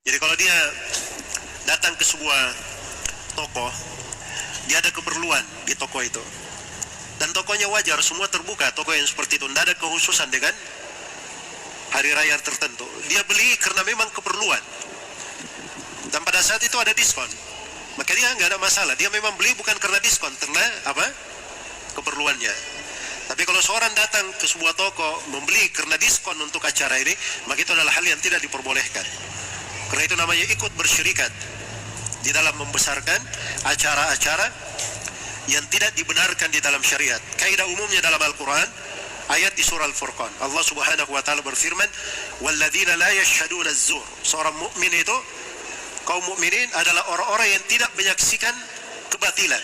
Jadi kalau dia datang ke sebuah toko, dia ada keperluan di toko itu, dan tokonya wajar, semua terbuka, toko yang seperti itu, tidak ada kekhususan dengan hari raya tertentu. Dia beli karena memang keperluan, dan pada saat itu ada diskon, maka dia nggak ada masalah. Dia memang beli bukan karena diskon, karena apa? Keperluannya. Tapi kalau seorang datang ke sebuah toko membeli karena diskon untuk acara ini, maka itu adalah hal yang tidak diperbolehkan. Karena itu namanya ikut bersyirikat di dalam membesarkan acara-acara yang tidak dibenarkan di dalam syariat. Kaidah umumnya dalam Al-Quran, ayat di surah Al-Furqan, Allah subhanahu wa ta'ala berfirman, walladzina la yashhaduna az-zur. Seorang mukmin itu, kaum mukminin adalah orang-orang yang tidak menyaksikan kebatilan.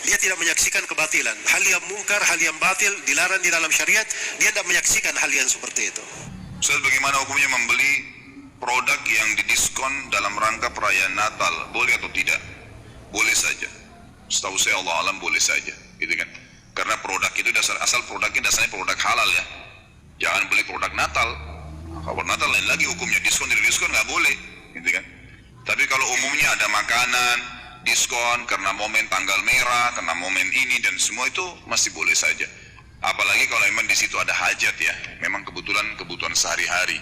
Dia tidak menyaksikan kebatilan, hal yang mungkar, hal yang batil dilarang di dalam syariat, dia tidak menyaksikan hal yang seperti itu. Ustaz, bagaimana hukumnya membeli produk yang didiskon dalam rangka perayaan Natal, boleh atau tidak? Boleh saja. Setahu saya Allah alam boleh saja, gitu kan? Karena produk itu asal produknya dasarnya produk halal ya. Jangan beli produk Natal. Kalau Natal lain lagi hukumnya, diskon tidak diskon nggak boleh, gitu kan? Tapi kalau umumnya ada makanan diskon karena momen tanggal merah, karena momen ini dan semua itu masih boleh saja. Apalagi kalau memang di situ ada hajat ya, memang kebutuhan sehari-hari.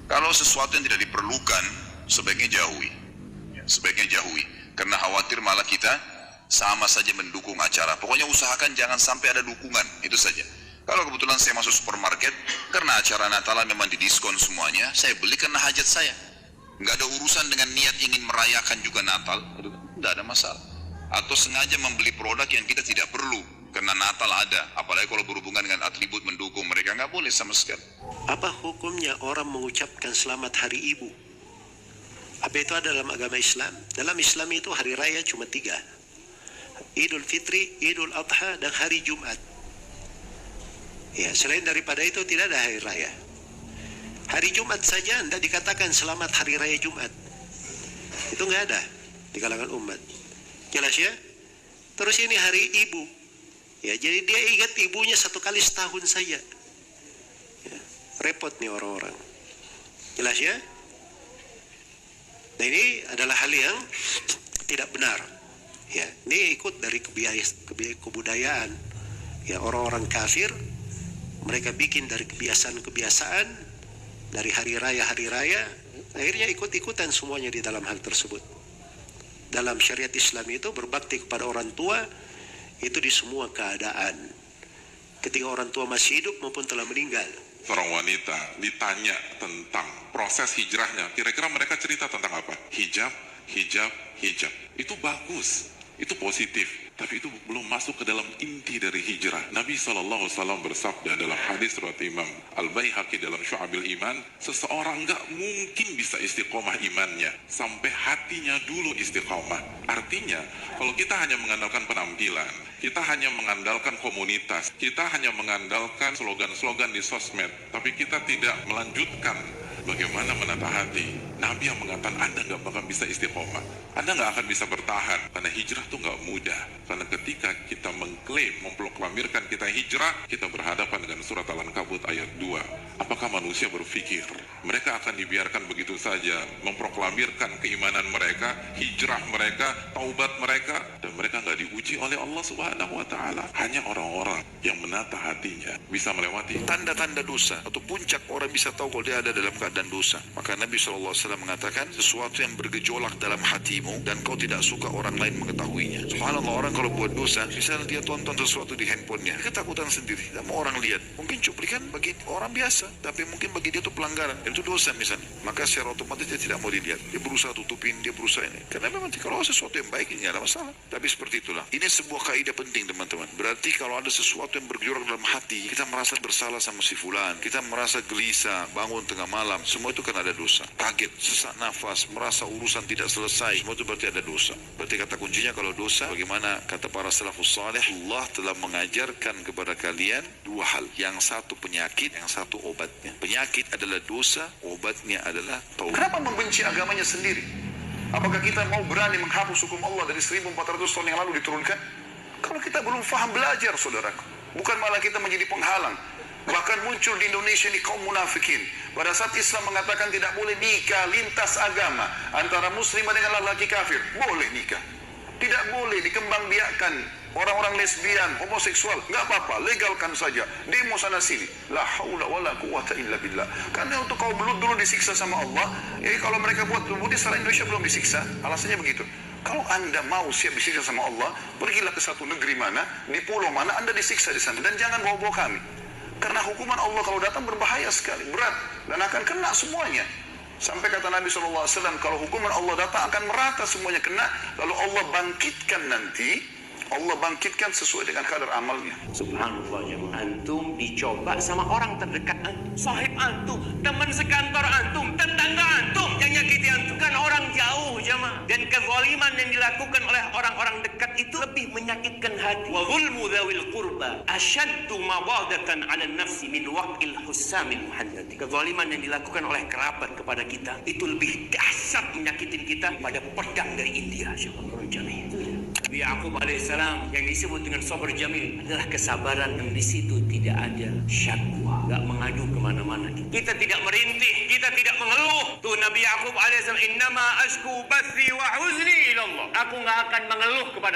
Kalau sesuatu yang tidak diperlukan, sebaiknya jauhi. Sebaiknya jauhi, karena khawatir malah kita sama saja mendukung acara. Pokoknya usahakan jangan sampai ada dukungan, itu saja. Kalau kebetulan saya masuk supermarket, karena acara Natalan memang didiskon semuanya, saya beli karena hajat saya. Nggak ada urusan dengan niat ingin merayakan juga Natal, nggak ada masalah. Atau sengaja membeli produk yang kita tidak perlu, karena Natal ada, apalagi kalau berhubungan dengan atribut mendukung mereka, nggak boleh sama sekali. Apa hukumnya orang mengucapkan selamat hari ibu? Apa itu ada dalam agama Islam? Dalam Islam itu hari raya cuma 3. Idul Fitri, Idul Adha, dan hari Jumat. Ya, selain daripada itu tidak ada hari raya. Hari Jumat saja tidak dikatakan selamat hari raya Jumat. Itu nggak ada di kalangan umat. Jelas ya? Terus ini hari ibu. Ya, jadi dia ingat ibunya 1 kali setahun saja. Ya, repot nih orang-orang. Jelas ya? Nah, ini adalah hal yang tidak benar. Ya, ini ikut dari kebudayaan. Ya, orang-orang kafir, mereka bikin dari kebiasaan-kebiasaan, dari hari raya, akhirnya ikut-ikutan semuanya di dalam hal tersebut. Dalam syariat Islam itu berbakti kepada orang tua itu di semua keadaan, ketika orang tua masih hidup maupun telah meninggal. Seorang wanita ditanya tentang proses hijrahnya, kira-kira mereka cerita tentang apa? Hijab. Itu bagus, itu positif. Tapi itu belum masuk ke dalam inti dari hijrah. Nabi SAW bersabda dalam hadis riwayat Imam Al-Baihaqi dalam Syu'abil Iman, seseorang nggak mungkin bisa istiqomah imannya sampai hatinya dulu istiqomah. Artinya, kalau kita hanya mengandalkan penampilan, kita hanya mengandalkan komunitas, kita hanya mengandalkan slogan-slogan di sosmed, tapi kita tidak melanjutkan bagaimana menata hati. Nabi yang mengatakan Anda nggak bakal bisa istiqomah, Anda nggak akan bisa bertahan, karena hijrah itu nggak mudah. Karena ketika kita mengklaim, memproklamirkan kita hijrah, kita berhadapan dengan surat Al-Ankabut ayat 2. Apakah manusia berpikir mereka akan dibiarkan begitu saja memproklamirkan keimanan mereka, hijrah mereka, taubat mereka, dan mereka nggak diuji oleh Allah Subhanahu wa Ta'ala? Hanya orang-orang yang menata hatinya bisa melewati tanda-tanda dosa, atau puncak orang bisa tahu kalau dia ada dalam keadaan dosa. Maka Nabi SAW mengatakan, sesuatu yang bergejolak dalam hatimu dan kau tidak suka orang lain mengetahuinya. Subhanallah, orang kalau buat dosa, misalnya dia tonton sesuatu di handphonenya, ketakutan sendiri, tidak mau orang lihat. Mungkin cuplikan bagi orang biasa, tapi mungkin bagi dia itu pelanggaran, itu dosa misalnya. Maka secara otomatis dia tidak mau dilihat, dia berusaha tutupin, dia berusaha ini. Karena memang kalau sesuatu yang baik ini tidak ada masalah. Tapi seperti itulah. Ini sebuah kaidah penting teman-teman. Berarti kalau ada sesuatu yang bergejolak dalam hati, kita merasa bersalah sama si fulan, kita merasa gelisah, bangun tengah malam, semua itu kan ada dosa. Kaget, sesak nafas, merasa urusan tidak selesai, semua itu berarti ada dosa. Berarti kata kuncinya kalau dosa, bagaimana kata para salafus saleh, Allah telah mengajarkan kepada kalian 2 hal. Yang satu penyakit, yang satu obatnya. Penyakit adalah dosa, obatnya adalah taubat. Kenapa membenci agamanya sendiri? Apakah kita mau berani menghapus hukum Allah dari 1400 tahun yang lalu diturunkan? Kalau kita belum faham, belajar saudaraku. Bukan malah kita menjadi penghalang. Bahkan muncul di Indonesia ini kaum munafikin. Pada saat Islam mengatakan tidak boleh nikah lintas agama antara muslimah dengan laki-laki kafir, boleh nikah. Tidak boleh dikembangbiakkan orang-orang lesbian, homoseksual, nggak apa-apa, legalkan saja. Demo sana sini. La haula wala quwata illa billah. Karena untuk kaum Lut dulu disiksa sama Allah, kalau mereka buat di secara Indonesia belum disiksa, alasannya begitu. Kalau Anda mau siap disiksa sama Allah, pergilah ke satu negeri mana, di pulau mana Anda disiksa di sana, dan jangan bawa-bawa kami. Karena hukuman Allah kalau datang berbahaya sekali, berat, dan akan kena semuanya. Sampai kata Nabi SAW, kalau hukuman Allah datang akan merata semuanya kena, lalu Allah bangkitkan nanti, Allah bangkitkan sesuai dengan kadar amalnya. Subhanallah jemaah. Antum dicoba sama orang terdekat antum, sahib antum, teman sekantor antum, tetangga antum yang nyakiti antum, kan orang jauh jemaah. Dan kezaliman yang dilakukan oleh orang-orang dekat itu lebih menyakitkan hati. Wa zulmu dzawil qurba ashaddu mawadatan 'ala an-nafsi min waqil husamil muhannati. Kezaliman yang dilakukan oleh kerabat kepada kita itu lebih dahsyat menyakitin kita pada pedang dari India. Syukur jamil. Nabi Yaqub alaihissalam yang disebut dengan sabar jamil adalah kesabaran yang di situ tidak ada syakwa, nggak mengadu kemana-mana. Kita tidak merintih, kita tidak mengeluh. Tuh Nabi Yaqub alaihissalam, innama ashku bathi wa huzni ila Allah. Aku nggak akan mengeluh kepada